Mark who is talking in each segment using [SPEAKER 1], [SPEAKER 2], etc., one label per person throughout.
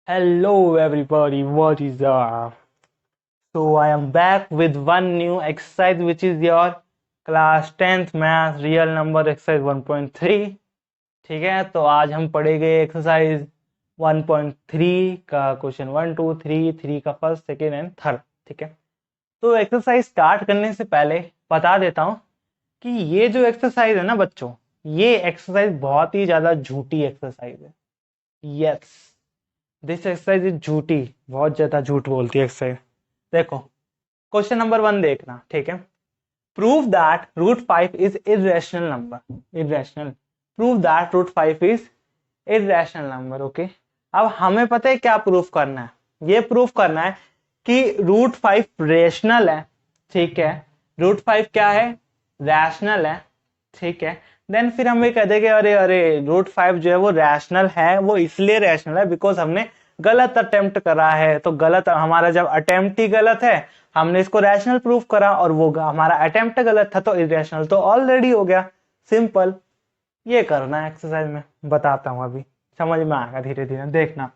[SPEAKER 1] Hello everybody, what is up? So I am back with one new exercise which is your class 10th math real number exercise 1.3. ठीक है, तो आज हम पढ़ेंगे exercise 1.3 का question 1 2 3 3 का फर्स्ट सेकेंड एंड थर्ड। ठीक है, तो एक्सरसाइज स्टार्ट करने से पहले बता देता हूँ कि ये जो एक्सरसाइज है ना बच्चों, ये एक्सरसाइज बहुत ही ज्यादा झूठी एक्सरसाइज है। यस, दिस एक्सरसाइज इज झूठी, बहुत ज्यादा झूठ बोलती है एक्सरसाइज। देखो क्वेश्चन नंबर 1 देखना। ठीक है, prove that root 5 is irrational number. Irrational, prove that root 5 is irrational number. Okay, अब हमें पता है क्या प्रूफ करना है। ये प्रूफ करना है कि रूट 5 रेशनल है। ठीक है, रूट 5 क्या है? रैशनल है। ठीक है, देन फिर हम ये कह देंगे अरे अरे रूट 5 जो है वो रैशनल है, वो इसलिए रैशनल है बिकॉज हमने गलत अटेम्प्ट करा है। तो गलत, हमारा जब अटेम्प्ट ही गलत है, हमने इसको रैशनल प्रूफ करा और वो हमारा अटेम्प्ट गलत था तो इरेशनल तो ऑलरेडी हो गया। सिंपल, ये करना है एक्सरसाइज में, बताता हूं अभी, समझ में आएगा धीरे धीरे। देखना,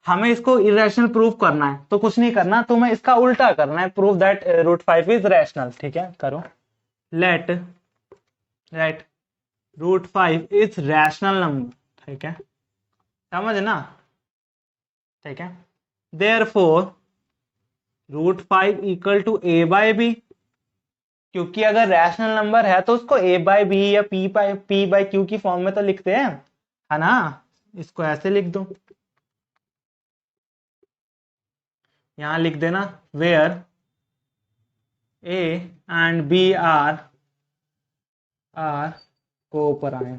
[SPEAKER 1] हमें इसको इरेशनल प्रूफ करना है तो कुछ नहीं करना, तुम्हें इसका उल्टा करना है, proof that root 5 is rational. ठीक है, करो। Let write root 5 is rational number. ठीक है, समझ ना? ठीक है, therefore root 5 equal to a by b, क्योंकि अगर रैशनल नंबर है तो उसको ए बाय बी या पी बाय क्यू की फॉर्म में तो लिखते हैं, है ना? इसको ऐसे लिख दो, यहां लिख देना where a and b are coprime.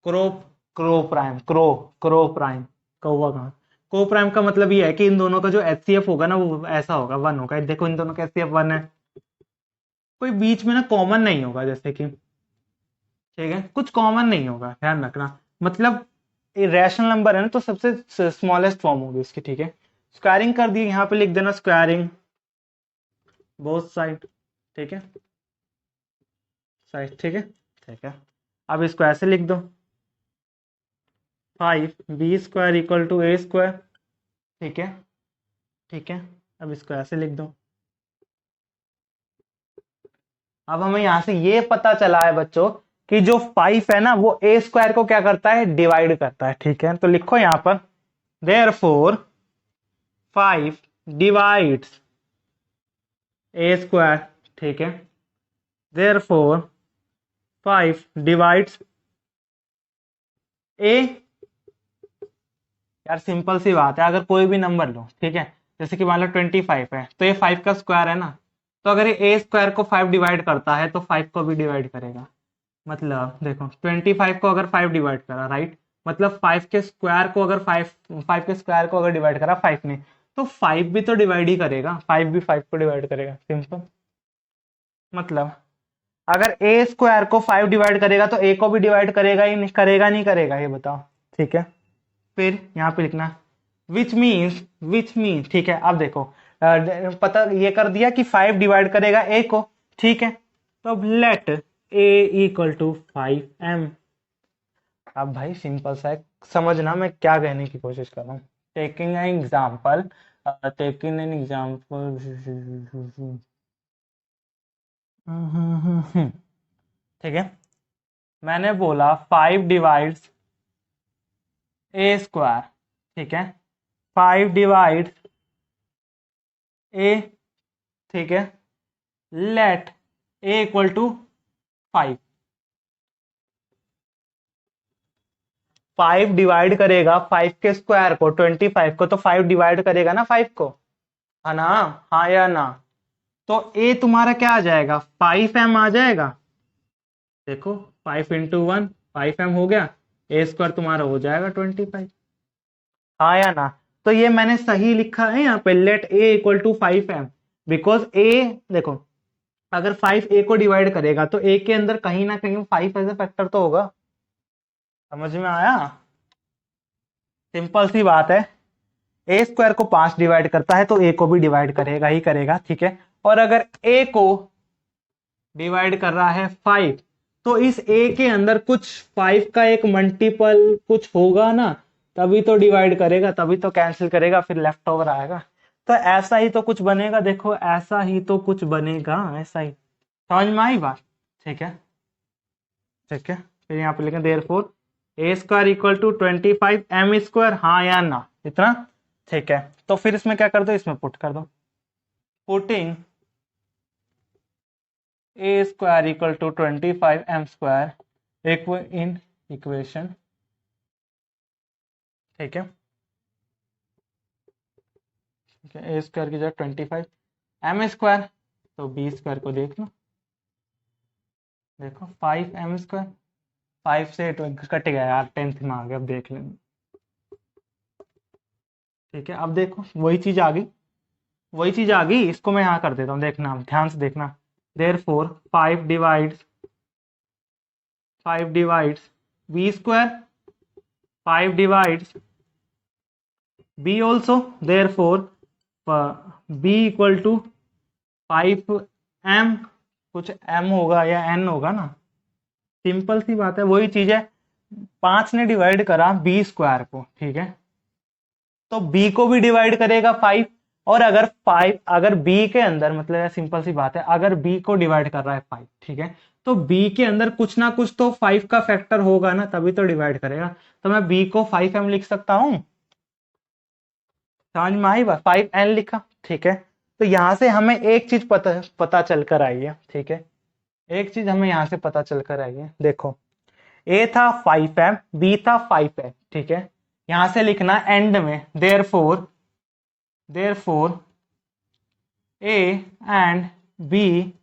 [SPEAKER 1] Crow crow prime, crow prime, कौवा कहाँ? को प्राइम का मतलब ये है कि इन दोनों का जो एचसीएफ होगा ना वो ऐसा होगा, 1 होगा। देखो इन दोनों का एचसीएफ 1 है, कोई बीच में ना कॉमन नहीं होगा, जैसे कि ठीक है कुछ कॉमन नहीं होगा, ध्यान रखना। मतलब रैशनल नंबर है ना तो सबसे स्मॉलेस्ट फॉर्म होगी इसकी। ठीक है, स्क्वायरिंग कर दी, यहाँ पे लिख देना स्क्वायरिंग बोथ साइड। ठीक है, साइड। ठीक है, ठीक है, अब इसको ऐसे लिख दो 5b² इक्वल टू a²। ठीक है, ठीक है, अब इसको ऐसे लिख दो। अब हमें यहां से ये पता चला है बच्चों कि जो 5 है ना वो a² को क्या करता है? डिवाइड करता है। ठीक है, तो लिखो यहां पर देयरफॉर 5 डिवाइड्स a²। ठीक है, देयरफॉर 5 डिवाइड्स a। यार सिंपल सी बात है, अगर कोई भी नंबर लो, ठीक है, जैसे कि मान लो 25 है तो ये 5 का स्क्वायर है ना, तो अगर ये a² को 5 डिवाइड करता है तो 5 को भी डिवाइड करेगा। मतलब देखो 25 को अगर 5 डिवाइड करा, राइट, मतलब 5 के स्क्वायर को अगर 5 के स्क्वायर को अगर डिवाइड करा 5 ने, तो 5 भी तो डिवाइड ही करेगा, 5 भी 5 को डिवाइड करेगा। सिंपल, मतलब अगर a² को 5 डिवाइड करेगा तो a को भी डिवाइड करेगा ही नहीं, करेगा नहीं करेगा, ये बताओ। ठीक है, फिर यहाँ पे लिखना विच मीन्स। ठीक है, अब देखो पता ये कर दिया कि 5 डिवाइड करेगा a को। ठीक है, तो अब late a equal to 5m। अब भाई सिंपल सा है, समझना मैं क्या कहने की कोशिश कर रहा हूँ। Taking an example, taking an example, ठीक है, मैंने बोला 5 डिवाइड्स a²। ठीक है, 5 डिवाइड्स a। ठीक है, let a equal to 5। 5 divide करेगा 5 के स्क्वायर को, 25 को, तो 5 डिवाइड करेगा ना 5 को, है ना? हाँ या ना? तो a तुम्हारा क्या आ जाएगा? 5m आ जाएगा। देखो 5 इंटू 1 5m हो गया, a² तुम्हारा हो जाएगा 25। हाँ या ना? तो ये मैंने सही लिखा है यहाँ पे, let a equal to 5m, because a, देखो अगर 5 a को डिवाइड करेगा तो a के अंदर कहीं ना कहीं 5 एज ए फैक्टर तो होगा। समझ में आया? सिंपल सी बात है, a² को 5 डिवाइड करता है तो a को भी डिवाइड करेगा ही करेगा। ठीक है, और अगर a को डिवाइड कर रहा है 5, तो इस a के अंदर कुछ 5 का एक मल्टीपल कुछ होगा ना, तभी तो डिवाइड करेगा, तभी तो कैंसिल करेगा, फिर लेफ्ट ओवर आएगा। तो ऐसा ही तो कुछ बनेगा, देखो ऐसा ही तो कुछ बनेगा, ऐसा ही। समझ में आई बात? ठीक है, ठीक है। फिर यहाँ पे लिखें therefore a square equal to 25 m square, हाँ या ना, इतना। ठीक है, तो फिर इसमें क्या कर दो, इसमें पुट कर दो, putting a square equal to 25 m square in equation. ठीक है, ए स्क्वायर की जगह 25 एम स्क्वायर, तो बी स्क्वायर को देख लो, देखो 5 एम स्क्वायर, 5 से कट गया यार, 10th में आ गया, अब देख लेंगे। ठीक है, अब देखो वही चीज आ गई, वही चीज आ गई, इसको मैं यहाँ कर देता हूँ, देखना ध्यान से देखना। Therefore 5 divides b square, 5 divides b also, therefore b equal to 5 m, कुछ एम होगा या एन होगा ना, सिंपल सी बात है, वही चीज है। 5 ने डिवाइड करा बी स्क्वायर को, ठीक है, तो बी को भी डिवाइड करेगा 5, और अगर 5 अगर बी के अंदर, मतलब सिंपल सी बात है, अगर बी को डिवाइड कर रहा है 5, ठीक है, तो बी के अंदर कुछ ना कुछ तो 5 का फैक्टर होगा ना, तभी तो डिवाइड करेगा। तो मैं बी को 5m लिख सकता हूं, समझ में आई बात, 5n लिखा। ठीक है, तो यहां से हमें एक चीज पता चल कर आई है। ठीक है, एक चीज हमें यहां से पता चल कर आई है, देखो ए था 5m, बी था 5m, ठीक है, यहां से लिखना एंड में therefore a and b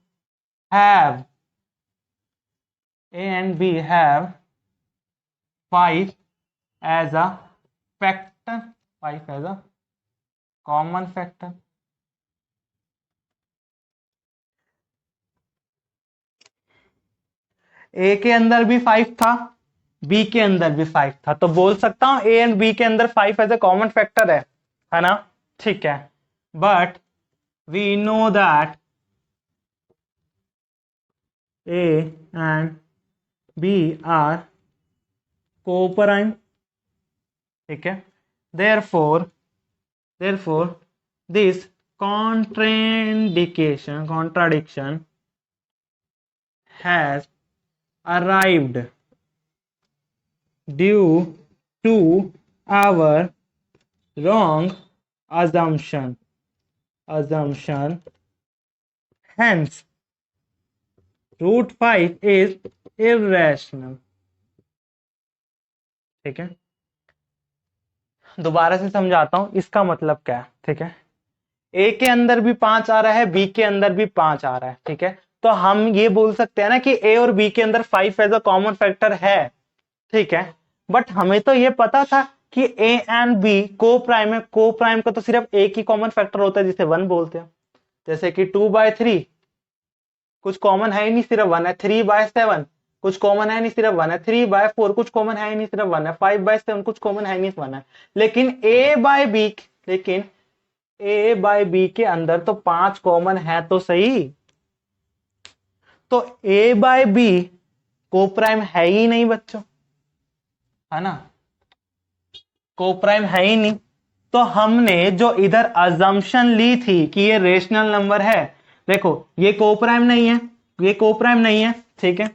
[SPEAKER 1] have 5 as a factor, 5 as a common factor। A के अंदर भी 5 था, बी के अंदर भी 5 था, तो बोल सकता हूं ए एंड बी के अंदर 5 एज ए कॉमन फैक्टर है ना? ठीक है, but we know that a and b are coprime. ठीक है, therefore this contradiction has arrived due to our wrong assumption, hence root 5 is irrational। ठीक है, दोबारा से समझाता हूं इसका मतलब क्या है। ठीक है, ए के अंदर भी 5 आ रहा है, बी के अंदर भी 5 आ रहा है। ठीक है, तो हम ये बोल सकते हैं ना कि ए और बी के अंदर 5 एज अ कॉमन फैक्टर है। ठीक है, बट हमें तो ये पता था कि ए एंड बी को प्राइम है, को प्राइम का तो सिर्फ एक ही कॉमन फैक्टर होता है जिसे 1 बोलते हैं। जैसे कि 2/3 कुछ कॉमन है ही नहीं, सिर्फ 1 है। 3/7 कुछ कॉमन है नहीं, सिर्फ 1 है। 3/4 कुछ कॉमन है ही नहीं, सिर्फ 1 है। 5/7 कुछ कॉमन है नहीं, 1 है। लेकिन ए बाय बी के अंदर तो 5 कॉमन है तो सही, तो ए बाय बी को प्राइम है ही नहीं बच्चों, है ना, को प्राइम है ही नहीं। तो हमने जो इधर अजम्पशन ली थी कि ये रेशनल नंबर है, देखो ये को प्राइम नहीं है, ये को प्राइम नहीं है। ठीक है,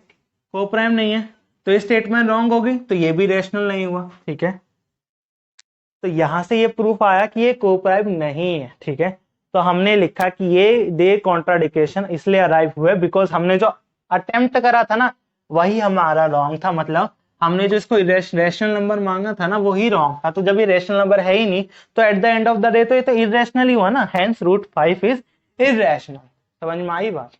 [SPEAKER 1] को प्राइम नहीं है, तो ये स्टेटमेंट रॉन्ग होगी, तो ये भी रेशनल नहीं हुआ। ठीक है, तो यहां से ये प्रूफ आया कि ये को प्राइम नहीं है। ठीक है, तो हमने लिखा कि ये दे कॉन्ट्राडिक्शन इसलिए अराइव हुए बिकॉज हमने जो अटेम्प्ट करा था ना वही हमारा रॉन्ग था, मतलब हमने जो इसको रेशनल नंबर मांगा था ना वही रॉन्ग था। तो जब ये रेशनल नंबर है ही नहीं, तो at the end of the day तो ये तो इरेशनल ही हुआ ना, हेंस रूट 5 इज इरेशनल। समझ में आई बात?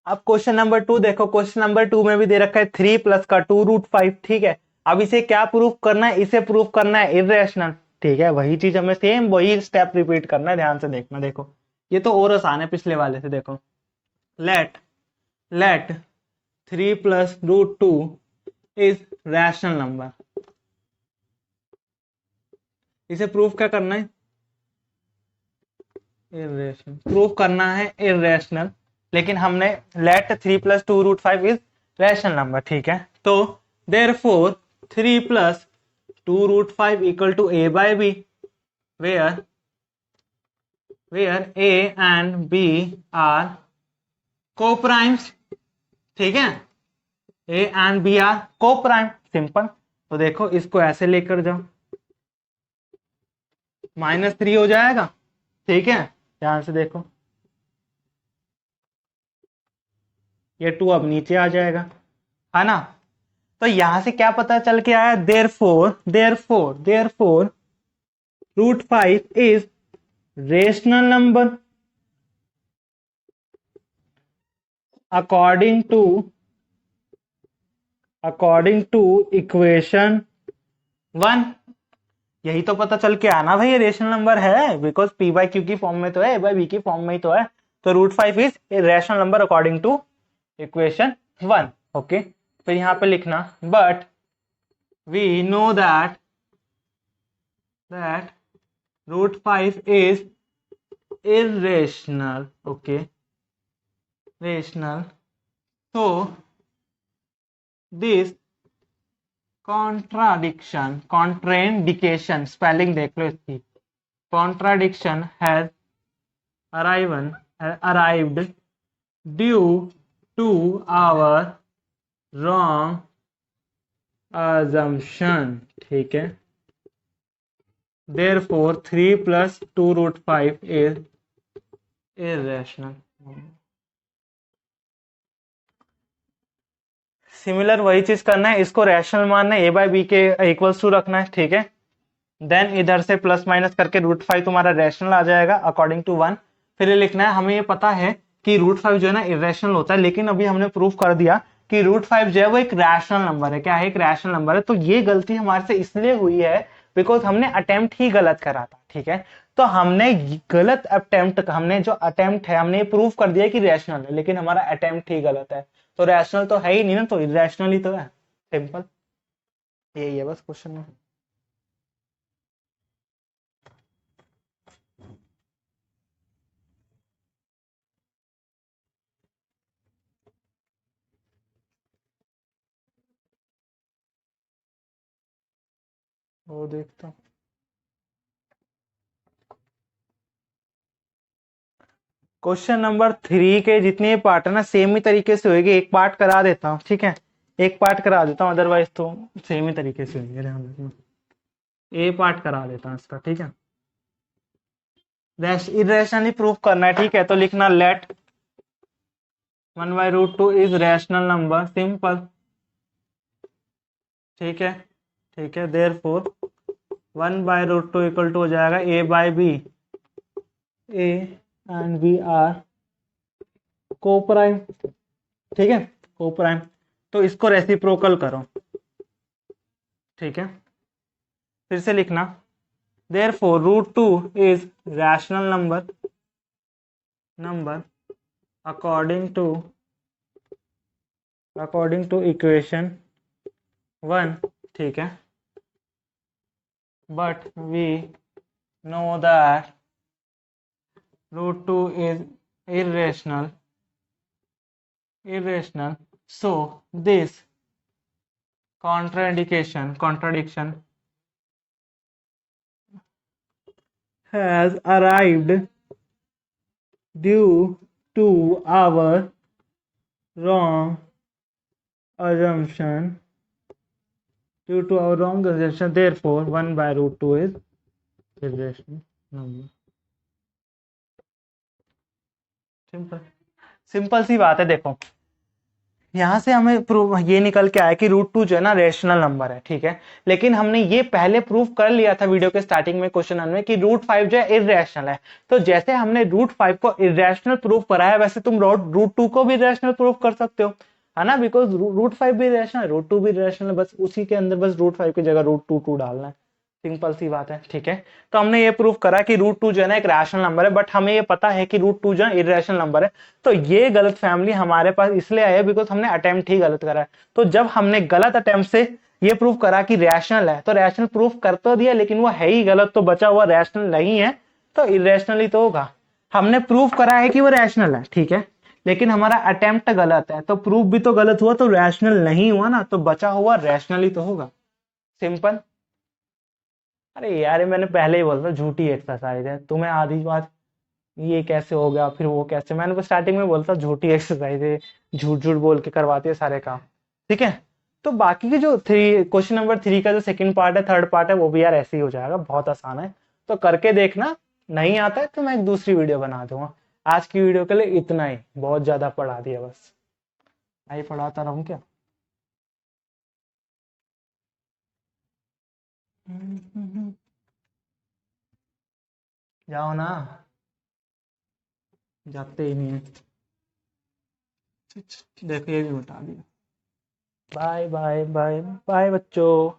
[SPEAKER 1] अब क्वेश्चन नंबर 2 देखो, क्वेश्चन नंबर 2 में भी दे रखा है 3 प्लस का 2 रूट 5। ठीक है, अब इसे क्या प्रूफ करना है? इसे प्रूफ करना है इरेशनल। ठीक है, वही चीज हमें सेम वही स्टेप रिपीट करना है, ध्यान से देखना। देखो ये तो और आसान है पिछले वाले से। देखो let 3 plus root 2 is rational number. इसे प्रूफ क्या करना है? इरेशनल प्रूफ करना है, इरेशनल। लेकिन हमने let 3 plus 2 root 5 is rational number. ठीक है, तो therefore 3 plus 2√5 equal to a by b, where a and b are co-primes, ठीक है, a and b are co-prime, simple. तो देखो इसको ऐसे लेकर जाओ, -3 हो जाएगा, ठीक है, ध्यान से देखो, ये 2 अब नीचे आ जाएगा, है ना। तो यहां से क्या पता चल के आया, therefore √5 is rational number according to equation 1। यही तो पता चल के आना भाई, ये रेशनल नंबर है, बिकॉज p बाई क्यू की फॉर्म में तो है, a बाई b की फॉर्म में ही तो है। तो √5 is a rational number according to equation 1। Okay, फिर यहां पे लिखना, but we know that √5 is irrational, okay, rational, so this contraindication, spelling देख लो इसकी, contradiction has arrived due to our wrong assumption, ठीक है। Therefore 3 plus 2√5 is irrational। Similar वही चीज करना है, इसको रैशनल मानना है, a बाई बी के इक्वल्स टू रखना है, ठीक है। देन इधर से प्लस माइनस करके √5 तुम्हारा रैशनल आ जाएगा अकॉर्डिंग टू 1। फिर ये लिखना है, हमें ये पता है कि √5 जो है ना इरेशनल होता है, लेकिन अभी हमने प्रूफ कर दिया कि √5 जो है वो एक रैशनल नंबर है। क्या है? एक रैशनल नंबर है। तो ये गलती हमारे से इसलिए हुई है बिकॉज हमने अटेम्प्ट ही गलत करा था, ठीक है। तो हमने गलत अटेम्प्ट, हमने जो अटेम्प्ट है हमने प्रूफ कर दिया कि रैशनल है, लेकिन हमारा अटेम्प्ट ही गलत है। तो रैशनल तो है ही नहीं ना, तो इरेशनल ही तो है, सिंपल यही है बस क्वेश्चन में। वो देखता हूँ, क्वेश्चन नंबर 3 के जितने पार्ट है ना सेम ही तरीके से होगी। एक पार्ट करा देता हूँ, ठीक है, एक पार्ट करा देता हूँ, अदरवाइज तो सेम ही तरीके से होगी। ध्यान रखना, ए पार्ट करा देता हूँ इसका, ठीक है। इरेशनली प्रूफ करना है, ठीक है। तो लिखना let 1/√2 is rational number, simple, ठीक है, ठीक है। देयरफॉर 1/√2 इक्वल टू हो जाएगा a by b, a and b are coprime, ठीक है, कोप्राइम। तो इसको रेसिप्रोकल करो, ठीक है। फिर से लिखना, therefore √2 is rational number according to equation 1, ठीक है। But we know that √2 is irrational, so this contradiction has arrived due to our wrong assumption, therefore 1/√2 is irrational number। Simple सी बात है। देखो यहां से हमें प्रूव ये निकल के आया कि √2 जो है ना रेशनल नंबर है, ठीक है। लेकिन हमने ये पहले प्रूफ कर लिया था वीडियो के स्टार्टिंग में क्वेश्चन में कि √5 जो है इरेशनल है। तो जैसे हमने √5 को इरेशनल प्रूफ कराया, वैसे तुम √2 को भी इरेशनल प्रूफ कर सकते हो, है ना, बिकॉज √5 भी इरेशनल है, √2 भी इरेशनल है, बस उसी के अंदर बस √5 की जगह √2 डालना है, सिंपल सी बात है, ठीक है। तो हमने ये प्रूफ करा कि √2 जो है ना एक रैशनल नंबर है, बट हमें ये पता है कि √2 जो है इरेशनल नंबर है। तो ये गलत फैमिली हमारे पास इसलिए आई है बिकॉज हमने अटेम्प्ट ही गलत करा है। तो जब हमने गलत अटेम्प्ट से ये प्रूफ करा कि रैशनल है, तो रैशनल प्रूफ कर तो दिया, लेकिन वो है ही गलत, तो बचा हुआ रैशनल नहीं है, तो इरेशनल ही तो होगा। हमने प्रूफ करा है कि वो रैशनल है, ठीक है, लेकिन हमारा अटेम्प्ट गलत है, तो प्रूफ भी तो गलत हुआ, तो रैशनल नहीं हुआ ना, तो बचा हुआ रैशनल ही तो होगा, सिंपल। अरे यार, मैंने पहले ही बोला था झूठी एक्सरसाइज है। तुम्हें आधी बात ये कैसे हो गया, फिर वो कैसे, मैंने तो स्टार्टिंग में बोलता झूठी एक्सरसाइज है, झूठ झूठ बोल के करवाती है सारे काम। ठीक है। तो बाकी के जो थ्री, क्वेश्चन नंबर 3 का जो सेकंड पार्ट है, थर्ड पार्ट है, वो भी यार ऐसे ही हो जाएगा, बहुत आसान है। तो करके देखना। नहीं आता है तो मैं एक दूसरी वीडियो बना दूंगा। आज की वीडियो के लिए इतना ही, बहुत ज्यादा पढ़ा दिया बस। मैं पढ़ाता रहूं क्या? जाओ ना। जाते ही नहीं है। देखो ये भी बता दिया। बाय बाय बाय बाय बच्चों।